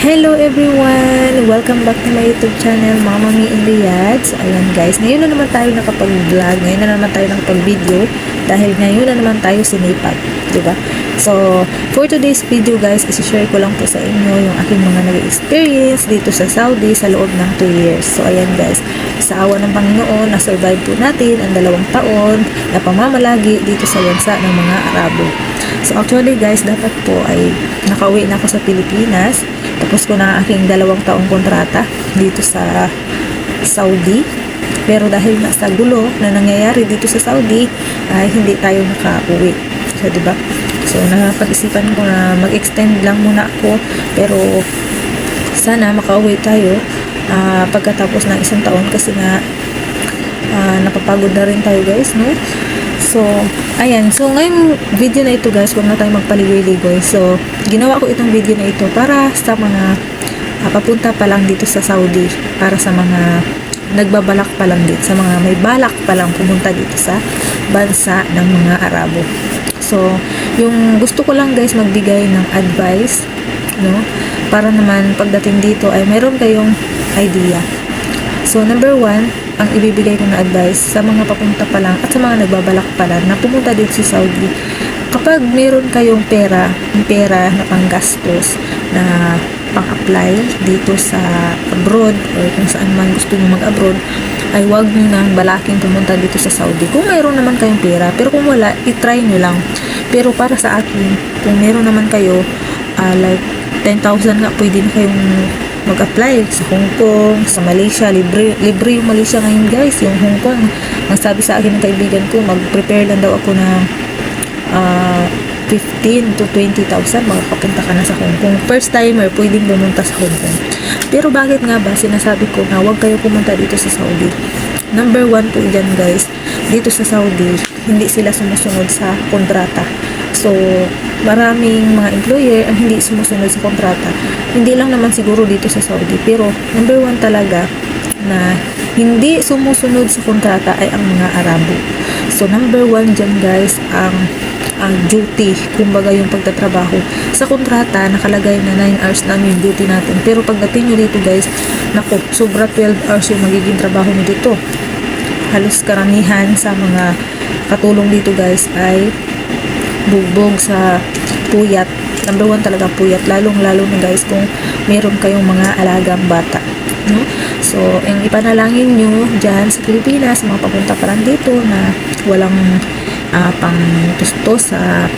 Hello everyone! Welcome back to my YouTube channel, Mama Me in Riyadh. Ayan guys, ngayon na naman tayo nakapag-vlog, ngayon na naman tayo nakapag-video dahil ngayon na naman tayo sinipat, diba? So, for today's video guys, isi-share ko lang po sa inyo yung aking mga nag-experience dito sa Saudi sa loob ng 2 years. So, ayan guys, sa awa ng Panginoon, na-survive po natin ang 2 taon na pamamalagi dito sa bansa ng mga Arabo. So, actually guys, dapat po ay nakauwi na ako sa Pilipinas. Tapos ko na ang aking 2 taong kontrata dito sa Saudi. Pero dahil nga sa gulo na nangyayari dito sa Saudi, ay hindi tayo nakauwi. So, diba? So, napag-isipan ko na mag-extend lang muna ako. Pero, sana makauwi tayo pagkatapos ng 1 taon kasi nga napapagod na rin tayo guys, no? So, ayan. So, ngayong video na ito guys, huwag na tayo magpaligoy-ligoy. So, ginawa ko itong video na ito para sa mga papunta pa lang dito sa Saudi. Para sa mga nagbabalak pa lang dito. Sa mga may balak pa lang pumunta dito sa bansa ng mga Arabo. So, yung gusto ko lang guys magbigay ng advice, no? Para naman pagdating dito ay meron kayong idea. So, number 1, ang ibibigay ko na advice sa mga papunta pa lang at sa mga nagbabalak pa lang na pumunta dito sa Saudi, kapag meron kayong pera na panggastos na pang-apply dito sa abroad or kung saan man gusto nyo mag-abroad, ay huwag nyo nang balaking pumunta dito sa Saudi. Kung meron naman kayong pera, pero kung wala, itry nyo lang. Pero para sa akin, kung meron naman kayo, like 10,000 nga, pwede na kayong mag-apply sa Hong Kong, sa Malaysia. Libre yung Malaysia ngayon guys. Yung Hong Kong, ang sabi sa akin ng kaibigan ko, mag-prepare lang daw ako ng 15 to 20,000, makakapunta ka na sa Hong Kong. First timer, pwedeng pumunta sa Hong Kong. Pero bakit nga ba sinasabi ko na huwag kayo pumunta dito sa Saudi? Number 1 po dyan guys, dito sa Saudi, hindi sila sumusunod sa kontrata. So, maraming mga employer ang hindi sumusunod sa kontrata. Hindi lang naman siguro dito sa Saudi, pero number 1 talaga na hindi sumusunod sa kontrata ay ang mga Arabo. So, number 1 dyan guys, ang duty, kumbaga yung pagtatrabaho. Sa kontrata, nakalagay na 9 hours lang yung duty natin. Pero pagdating nyo dito guys, naku, sobra 12 hours yung magiging trabaho nyo dito. Halos karamihan sa mga katulong dito guys ay bugbog sa puyat. Number 1 talaga puyat, lalong-lalo na guys kung meron kayong mga alagang bata, no? So, ang ipanalangin nyo dyan sa Pilipinas, mga papunta pa lang dito na walang pang tusto sa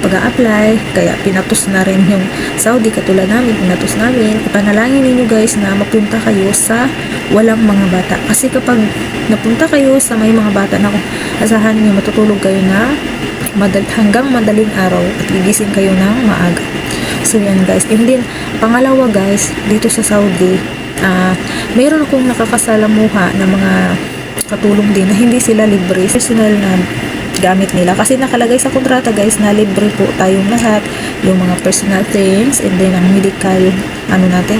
pag-a-apply, kaya pinatos na rin yung Saudi, katulad namin, pinatos namin. Ipanalangin ninyo guys na mapunta kayo sa walang mga bata. Kasi kapag napunta kayo sa may mga bata, na asahan niyo matutulog kayo na hanggang madaling araw at gigising kayo ng maaga. So yan guys. And then, pangalawa guys, dito sa Saudi, mayroon akong nakakasalamuha na mga katulong din na hindi sila libre. Personal na gamit nila. Kasi nakalagay sa kontrata guys na libre po tayong lahat. Yung mga personal things and then ang medical, natin,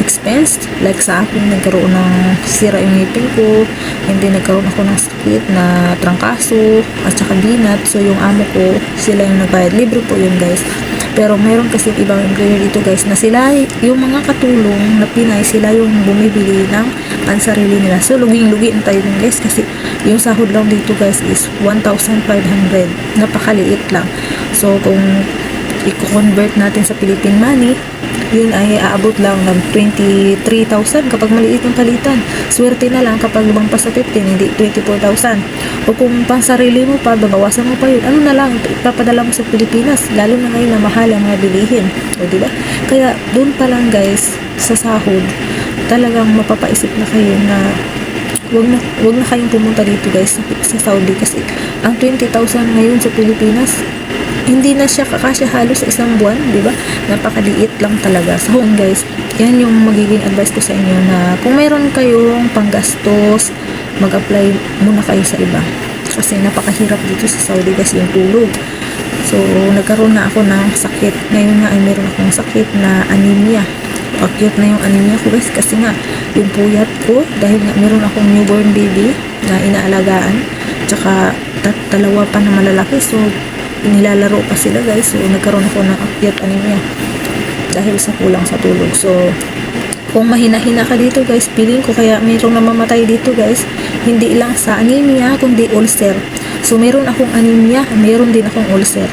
expense. Like sa akin, nagkaroon ng sira yung ngipin ko, and then nagkaroon ako ng sakit na trangkaso at saka binat. So yung amo ko, sila yung nagbayad. Libre po yun guys. Pero meron kasi ibang employer dito guys na sila, yung mga katulong na Pinay, sila yung bumibili ng pansarili nila. So luging-lugi na tayo dun guys kasi yung sahod lang dito guys is 1,500. Napakaliit lang. So kung i-convert natin sa Philippine money, yun ay aabot lang ng 23,000 kapag maliit yung palitan. Swerte na lang kapag lumang pa sa 15, hindi 24,000. O kung pang sarili mo pa, babawasan mo pa yun, ano na lang, ipapadala mo sa Pilipinas, lalo na ngayon na mahal ang mga bilihin. O diba? Kaya doon pa lang guys, sa sahod, talagang mapapaisip na kayo na wag na kayong pumunta dito guys sa Saudi kasi ang 20,000 ngayon sa Pilipinas, hindi na siya kakasya halos sa isang buwan, di ba? Napakaliit lang talaga. So, guys, yan yung magiging advice ko sa inyo na kung mayroon kayong panggastos, mag-apply muna kayo sa iba. Kasi napakahirap dito sa Saudi guys yung tulog. So, nagkaroon na ako ng sakit. Ngayon nga ay meron akong sakit na anemia. Acute na yung anemia ko guys kasi nga yung puyat ko, dahil nga meron akong newborn baby na inaalagaan, tsaka 2 pa na malalaki. So, nilalaro pa sila guys. So, nagkaroon ako ng acute anemia. dahil sa kulang sa tulog. So kung mahina-hina ka dito guys, feeling ko kaya mayroong namamatay dito guys, hindi lang sa anemia kundi ulcer. So meron akong anemia, meron din akong ulcer.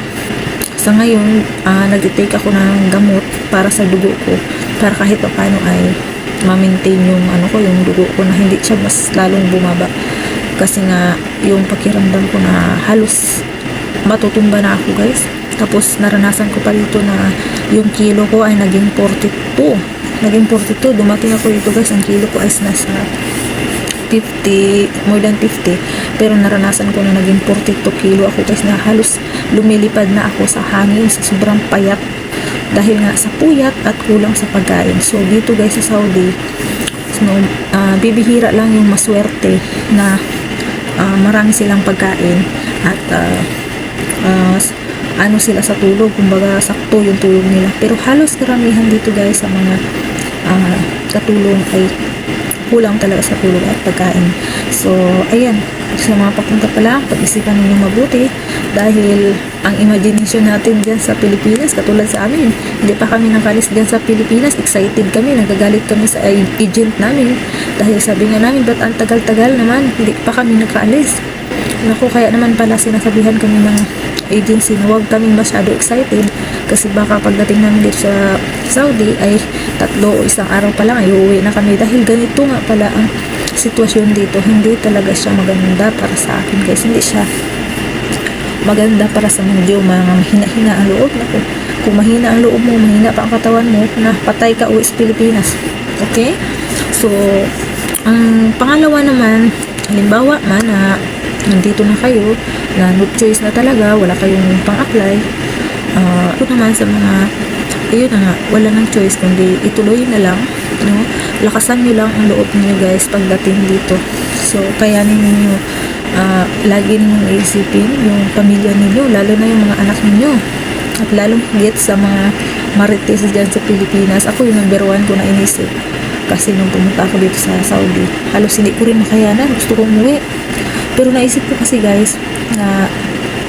Sa ngayon, nag-take ako ng gamot para sa dugo ko, para kahit pa paano ay ma-maintain yung yung dugo ko na hindi siya mas lalong bumaba. Kasi nga yung pakiramdam ko na halos matutumba na ako guys. Tapos naranasan ko pa dito na yung kilo ko ay naging 42. Dumating ako dito guys, ang kilo ko ay nasa 50, more than 50. Pero naranasan ko na naging 42 kilo ako guys, na halos lumilipad na ako sa hangin sa sobrang payat dahil nga sa puyat at kulang sa pagkain. So dito guys sa Saudi, so, bibihira lang yung maswerte na marami silang pagkain at sila sa tulog, kumbaga sakto yung tulog nila. Pero halos karamihan dito guys sa mga katulong ay kulang talaga sa tulog at pagkain. So ayan, sa mga papunta pa lang, pag-isipan ninyo mabuti dahil ang imagination natin dyan sa Pilipinas, katulad sa amin, hindi pa kami nakalis dyan sa Pilipinas, excited kami, nagagalit kami sa agent namin dahil sabi nga namin, ba't ang tagal-tagal naman, hindi pa kami nakaalis. Naku, kaya naman pala sinasabihan kami ng agency na huwag kami masyado excited kasi baka pagdating namin dito sa Saudi ay 3 o 1 araw pa lang ay uuwi na kami dahil ganito nga pala ang sitwasyon dito. Hindi talaga siya maganda para sa akin guys, hindi siya maganda para sa medyo mga mahina-hina ang loob. Naku, kung mahina ang loob mo, mahina pa ang katawan mo, na patay ka uwi sa Pilipinas. Okay? So ang pangalawa naman, halimbawa man na nandito na kayo, na no choice na talaga, wala kayong pang-apply, ito naman sa mga ayun na nga, wala nang choice kundi ituloy na lang, no? Lakasan nyo lang ang loob niyo guys pagdating dito. So kayanin niyo, lagi ninyong isipin yung pamilya ninyo, lalo na yung mga anak ninyo, at lalong higit sa mga marites dyan sa Pilipinas. Ako yung number 1 ko na inisip kasi nung pumunta ako dito sa Saudi, halos hindi ko rin makayanan, gusto kong umuwi. Pero naisip ko kasi guys na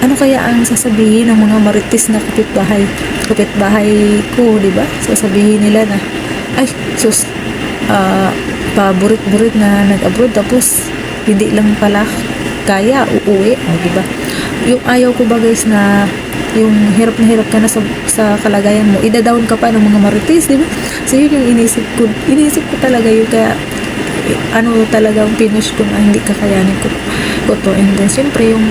ano kaya ang sasabihin ng mga marites na kapitbahay ko, di ba? Sasabihin nila na ay sus, paborit-borit na nag-abroad tapos hindi lang pala kaya uuwi, di ba? Yung ayaw ko ba guys na yung hirap na hirap ka na sa kalagayan mo, ida-down ka pa ng mga marites, di ba? So yun yung inisip ko talaga yun, kaya talagang pinush ko na hindi kakayanin ko to. And then syempre yung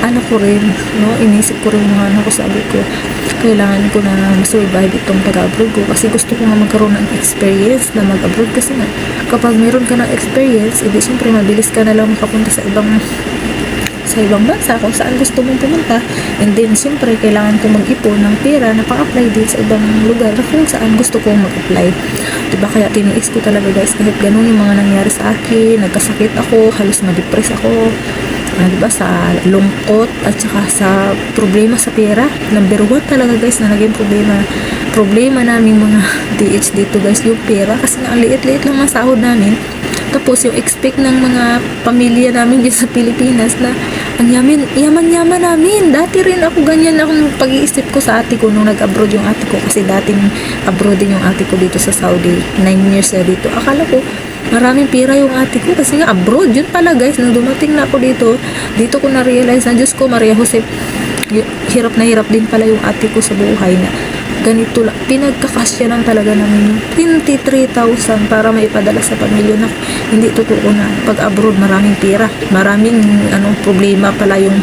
anak ko rin, no, inisip ko rin mga anak ko, sabi ko kailangan ko na survive itong pag-abroad ko kasi gusto ko nga magkaroon ng experience na mag-abroad kasi nga kapag meron ka ng experience, edi syempre mabilis ka na lang makapunta sa ibang bansa kung saan gusto mong pumunta. And then syempre kailangan ko mag-ipon ng pera na pang-apply din sa ibang lugar kung saan gusto kong mag-apply, diba? Kaya tiniis ko talaga guys, kahit ganun yung mga nangyari sa akin, nagkasakit ako, halos ma-depress ako, diba, sa lungkot at saka sa problema sa pera. Number 1 talaga guys na naging problema naming mga DH dito guys, yung pera, kasi nga ang liit-liit lang ang sahod namin. Tapos yung expect ng mga pamilya namin dito sa Pilipinas na ang yaman-yaman namin. Dati rin ako ganyan akong pag-iisip ko sa ate ko nung nag-abroad yung ate ko, kasi dating abroad din yung ate ko dito sa Saudi. 9 years na dito. Akala ko maraming pera yung ate ko kasi nga abroad. Yun pala guys, nung dumating na ako dito ko na-realize na Diyos ko, Maria Jose, hirap na hirap din pala yung ate ko sa buhay na ganito lang. Pinagkakasya lang talaga namin yung 23,000 para maipadala sa pamilya na hindi totoo na pag abroad maraming pera, maraming problema pala yung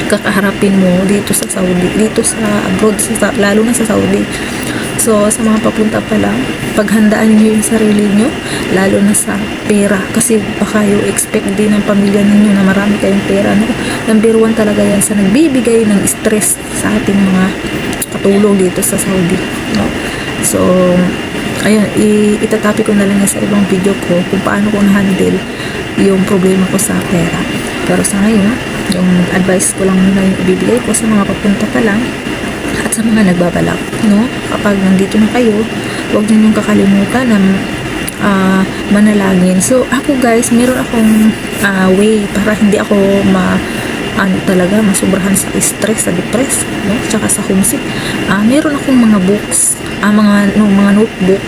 kakaharapin mo dito sa Saudi, dito sa abroad, lalo na sa Saudi. So sa mga papunta pa lang, paghandaan niyo yung sarili niyo, lalo na sa pera, kasi baka yung expect din ng pamilya ninyo na marami kayong pera, no? Number 1 talaga yan sa nagbibigay ng stress sa ating mga katulong dito sa Saudi, no? So ayun, itatapi ko na lang sa ibang video ko kung paano ko na-handle yung problema ko sa pera. Pero sa ngayon, yung advice ko lang muna yung ibibigay ko sa mga papunta pa lang at sa mga nagbabalak, no? Kapag nandito na kayo, huwag ninyong kakalimutan na manalangin. So ako guys, meron akong way para hindi ako talaga masubrahan sa stress, sa depress, no? Tsaka sa homesick. Meron akong mga books mga notebook.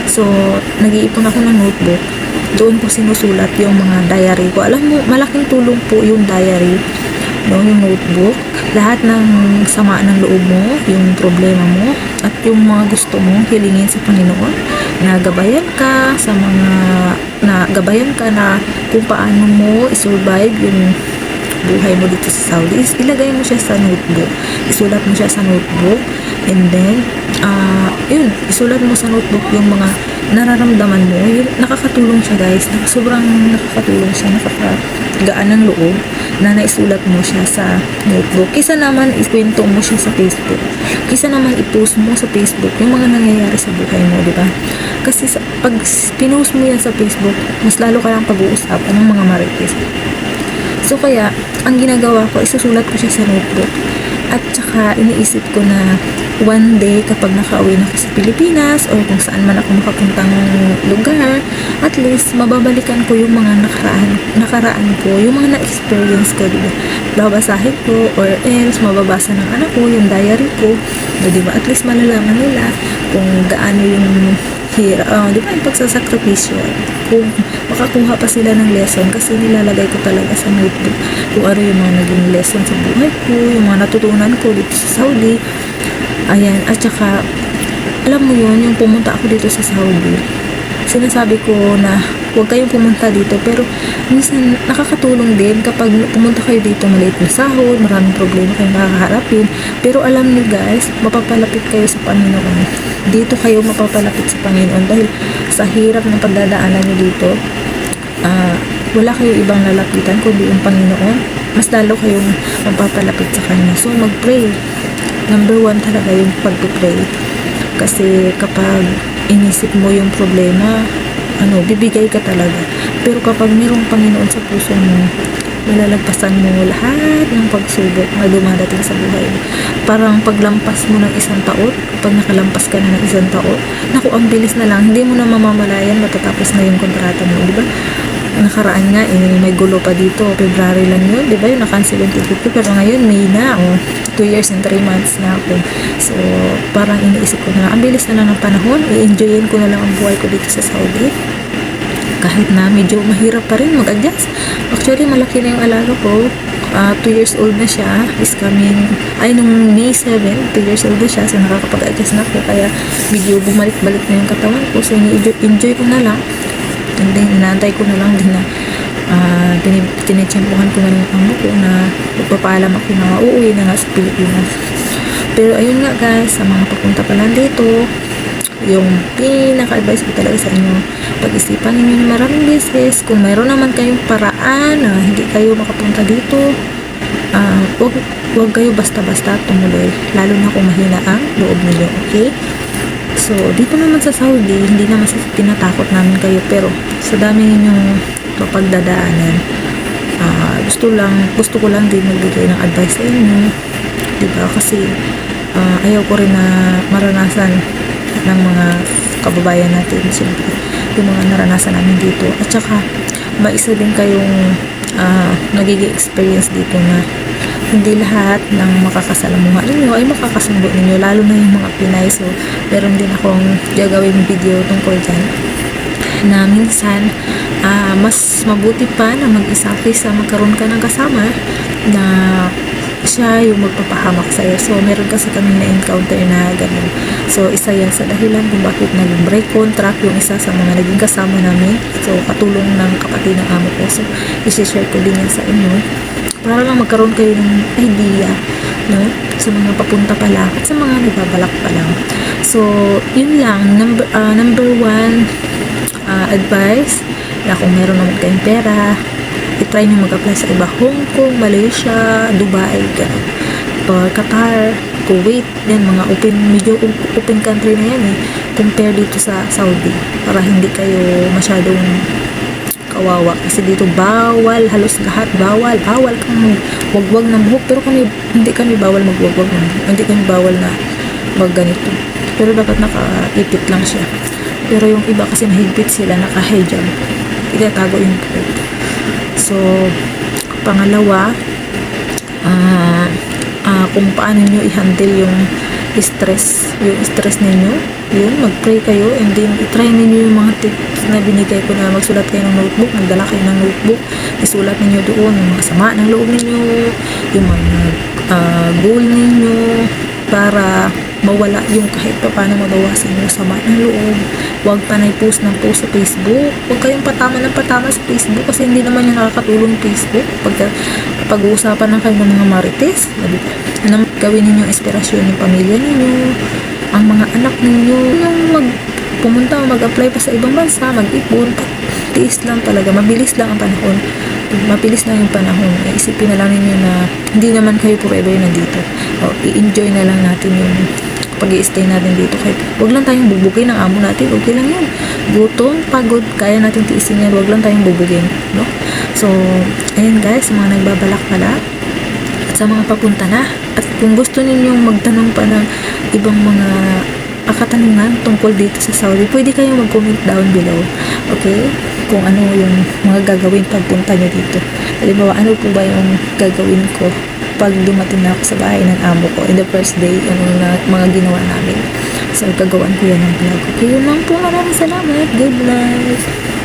So, nag-iipon ako ng notebook. Doon ko sinusulat yung mga diary ko. Alam mo, malaking tulong po yung diary, no, yung notebook. Lahat ng sama ng loob mo, yung problema mo, at yung mga gusto mo hilingin sa Panginoon. Nagabayan ka sa mga, nagabayan ka na kung paano mo isurvive yung buhay mo dito sa Saudi. Ilagay mo siya sa notebook. Isulat mo siya sa notebook. And then, yun, isulat mo sa notebook yung mga nararamdaman mo. Yun, nakakatulong siya, guys. Sobrang nakakatulong siya. Nakakagaan ng loob na naisulat mo siya sa notebook. Kisa naman ikwento mo siya sa Facebook. Kisa naman i-post mo sa Facebook yung mga nangyayari sa buhay mo, di ba? Kasi pag pinost mo yan sa Facebook, mas lalo ka lang pag-uusapan ng mga marites. So, kaya, ang ginagawa ko, isusulat ko siya sa notebook. At saka, iniisip ko na one day, kapag nakauwi na ako sa Pilipinas, or kung saan man ako makapuntang lugar, at least, mababalikan ko yung mga nakaraan ko, yung mga na-experience ko, diba? Babasahin ko, or else, mababasa ng anak ko, yung diary ko, diba? At least, malalaman nila kung gaano yung di ba, yung pagsasakripisyo, kung makakuha pa sila ng lesson, kasi nilalagay ko talaga sa notebook kung ano yung mga naging lesson sa buhay ko, yung mga natutunan ko dito sa Saudi. Ayan, at saka alam mo yun, yung pumunta ako dito sa Saudi, sinasabi ko na huwag kayong pumunta dito, pero minsan nakakatulong din kapag pumunta kayo dito, maliit na sahod, maraming problema kayong nakakaharapin, pero alam niyo guys, mapapalapit kayo sa Panginoon. Dito kayo mapapalapit sa Panginoon dahil sa hirap ng pagdadaanan niyo dito, wala kayo ibang lalapitan kundi yung Panginoon. Mas lalo kayong mapapalapit sa Kanya. So mag-pray. Number 1 talaga yung pag-pray. Kasi kapag inisip mo yung problema, bibigay ka talaga. Pero kapag mayroong Panginoon sa puso mo, malalagpasan mo lahat ng pagsubok na dumadating sa buhay mo. Parang paglampas mo ng isang taon, pag nakalampas ka na ng isang taon, naku, ang bilis na lang, hindi mo na mamamalayan matatapos na yung kontrata mo, di ba? Nakaraan nga, may gulo pa dito, February lang yun, di ba? Yung nakancel yung ticket ko, pero ngayon, May na, 2 years and 3 months na ako. So, parang iniisip ko na, ang bilis na lang ng panahon, i-enjoyin ko na lang ang buhay ko dito sa Saudi. Kahit na medyo mahirap pa rin mag-adjust. Actually, malaki na yung alaga ko. 2 years old na siya. Nung May 7, 2 years old na siya. So, nakakapag-adjust na ako. Kaya, medyo bumalik-balik na yung katawan ko. So, enjoy ko na lang. And then, inaantay ko na lang din na tinitsempuhan ko na lang yung amo ko na magpapaalam ako na uuwi na nga sa Pilipinas. Pero, ayun nga guys, sa mga papunta pa lang dito, yung pinaka-advice ko talaga sa inyo, pag-isipan ninyo na maraming beses. Kung mayroon naman kayong paraan na hindi kayo makapunta dito, wag kayo basta-basta tumuloy, lalo na kung mahina ang loob niyo, okay? So, dito naman sa Saudi, hindi naman tinatakot namin kayo, pero sa dami ninyong mapagdadaanan, gusto ko lang din magbigay ng advice sa inyo, diba? Kasi ayaw ko rin na maranasan ng mga kababayan natin, siyempre yung mga naranasan namin dito, at saka maisa din kayong nagiging experience dito na hindi lahat ng makakasalamuha ninyo ay makakasundo ninyo, lalo na yung mga Pinay. So, meron din akong gagawin video tungkol dyan na minsan mas mabuti pa na mag-isa kaysa magkaroon ka ng kasama na siya yung magpapahamak sa'yo. So, meron kasi kami na-encounter na ganun. So, isa yan sa dahilan kung bakit nag-break contract yung isa sa mga naging kasama namin. So, katulong ng kapatid ng amo ko. So, isi-share ko din yan sa inyo para lang magkaroon kayo ng idea, no? Sa mga papunta pa lang at sa mga nagbabalak pa lang. So, yun lang. Number 1 advice na kung meron naman kayong pera, i-try nyo mag-apply sa iba. Hong Kong, Malaysia, Dubai, gano'n. Qatar, Kuwait, yan, mga medyo open country na yan compare dito sa Saudi, para hindi kayo masyadong kawawa. Kasi dito bawal, halos lahat bawal kang wagwag ng buhok, pero hindi kami bawal magwagwag ng buhok, hindi kami bawal na ganito, pero dapat nakaipit lang siya. Pero yung iba kasi mahigpit sila, naka-hijab, itatago yung buhok. So, pangalawa, kung paano nyo i-handle stress, yung stress ninyo, yun, mag-pray kayo, and then try ninyo yung mga tips na binigay ko na magsulat kayo ng notebook, magdala kayo ng notebook, isulat ninyo doon yung mga sama ng loob ninyo, yung mga goal ninyo, para mawala yung kahit pa paano mabawasan yung sama ng loob. Huwag panay post ng post sa Facebook. Huwag kayong patama ng patama sa Facebook kasi hindi naman yung nakakatulong Facebook. Pag-uusapan lang kayo ng mga marites, anong gawin ninyo inspirasyon yung pamilya ninyo, ang mga anak ninyo, yung pumunta o mag-apply pa sa ibang bansa, mag-ipon, tiis lang talaga, mabilis lang ang panahon. Mabilis lang yung panahon. Isipin na lang ninyo na hindi naman kayo forever nandito. O, i-enjoy na lang natin yung pag-i-stay natin dito. Kahit wag lang tayong bubugin ng amo natin. Okay lang yan. Gutom, pagod, kaya natin tiisin yan. Wag lang tayong bubugin. No? So, ayun guys, mga nagbabalak pala at sa mga papunta na. At kung gusto ninyong magtanong pa ng ibang mga katanungan tungkol dito sa Saudi, pwede kayong mag-comment down below. Okay? Kung ano yung mga gagawin pagpunta nyo dito. Halimbawa, ano po ba yung gagawin ko pag dumating na ako sa bahay ng amo ko in the first day, ano na mga ginawa namin. So, gagawan ko yan ng vlog. Okay, yun lang po. Maraming salamat. Good night.